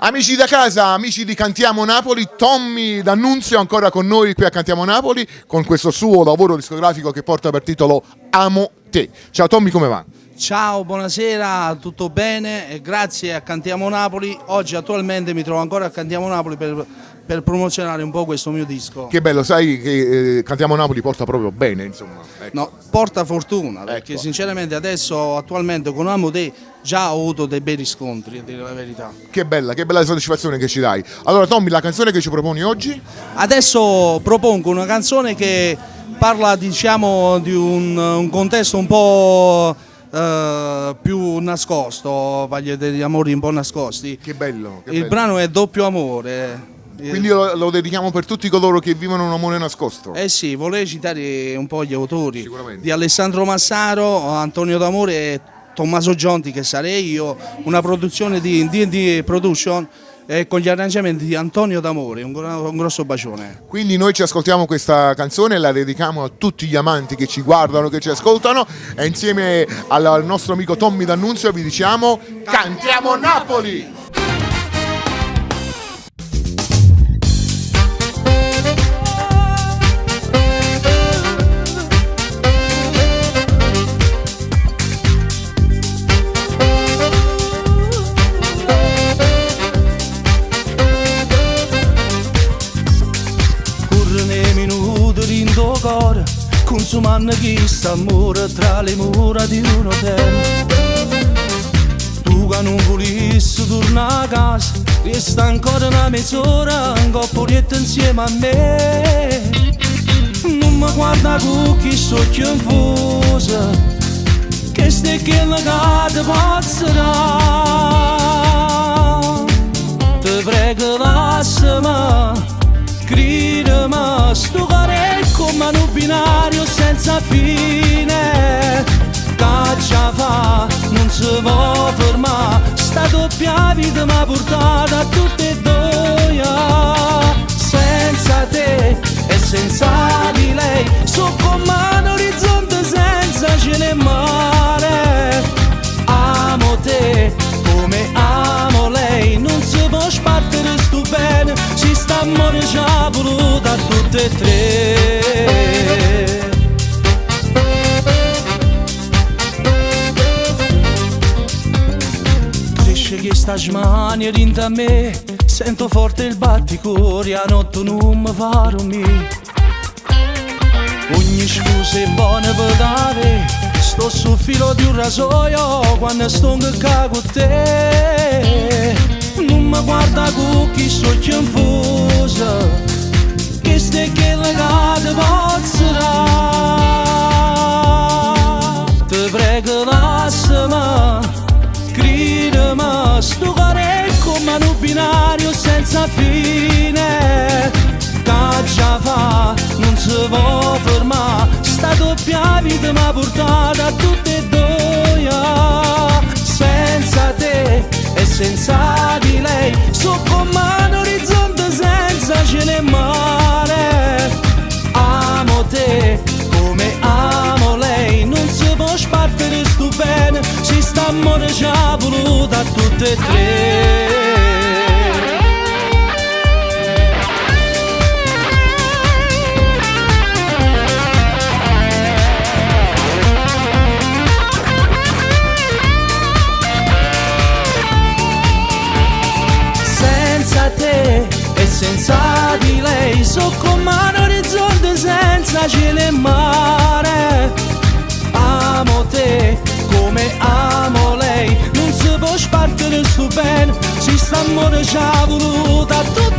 Amici da casa, amici di Cantiamo Napoli, Tommy D'Annunzio ancora con noi qui a Cantiamo Napoli con questo suo lavoro discografico che porta per titolo Amo Te. Ciao Tommy, come va? Ciao, buonasera, tutto bene e grazie a Cantiamo Napoli. Oggi attualmente mi trovo ancora a Cantiamo Napoli per promozionare un po' questo mio disco. Che bello, sai che Cantiamo Napoli porta proprio bene, insomma. Ecco. No, porta fortuna, perché sinceramente adesso attualmente con Amo Te già ho avuto dei bei riscontri, a dire la verità. Che bella soddisfazione che ci dai. Allora Tommy, la canzone che ci proponi oggi? Adesso propongo una canzone che parla, diciamo, di un contesto un po' più nascosto, parla degli amori un po' nascosti. Che bello. Il brano è Doppio Amore. Quindi lo dedichiamo per tutti coloro che vivono un amore nascosto. Eh sì, vorrei citare un po' gli autori Sicuramente. di Alessandro Massaro, Antonio D'Amore e Tommaso Gionti, che sarei io, una produzione di D&D Production con gli arrangiamenti di Antonio D'Amore, un grosso bacione. Quindi noi ci ascoltiamo questa canzone e la dedichiamo a tutti gli amanti che ci guardano, che ci ascoltano, e insieme al nostro amico Tommy D'Annunzio vi diciamo Cantiamo Napoli! Consumando chi sta amore tra le mura di un hotel. Tu che non volissi tornare a casa, resta ancora una mezz'ora un coppolletto insieme a me. Non mi guarda con chi sto confusa, che stai che la cade pazzerà. Ti prego lasciami, gridami, sto cuore come un binario senza fine. Caccia fa, non si può fermare, sta doppia vita mi ha portato a tutte e due. Senza te e senza di lei, so come un orizzonte senza cielo e mare. Amo te come amo lei, non si può sbattere sto bene, ci sta amore già voluto a tutte e tre. Cresce che sta smania dentro a me, sento forte il batticuore, a notte non mi fa dormire. Ogni scusa è buona per dare, sto sul filo di un rasoio quando sto in cago te. Non mi guarda con chi sto confusa, che stai che legate pazzerà. Ti prego lasciami, gridami, sto cuore è come un binario senza fine. Caccia fa, non si può fermare, sta doppia vita mi ha portato a tutte e due. Senza te e senza di lei, so come un orizzonte senza cielo e mare. Amo te come amo lei, non si può sbattere sto bene, ci sta amore già voluto a tutte e tre. Senza di lei, so come un orizzonte senza cielo e mare. Amo te come amo lei, non si può spartire sto bene, ci sta amore già voluto a tutti.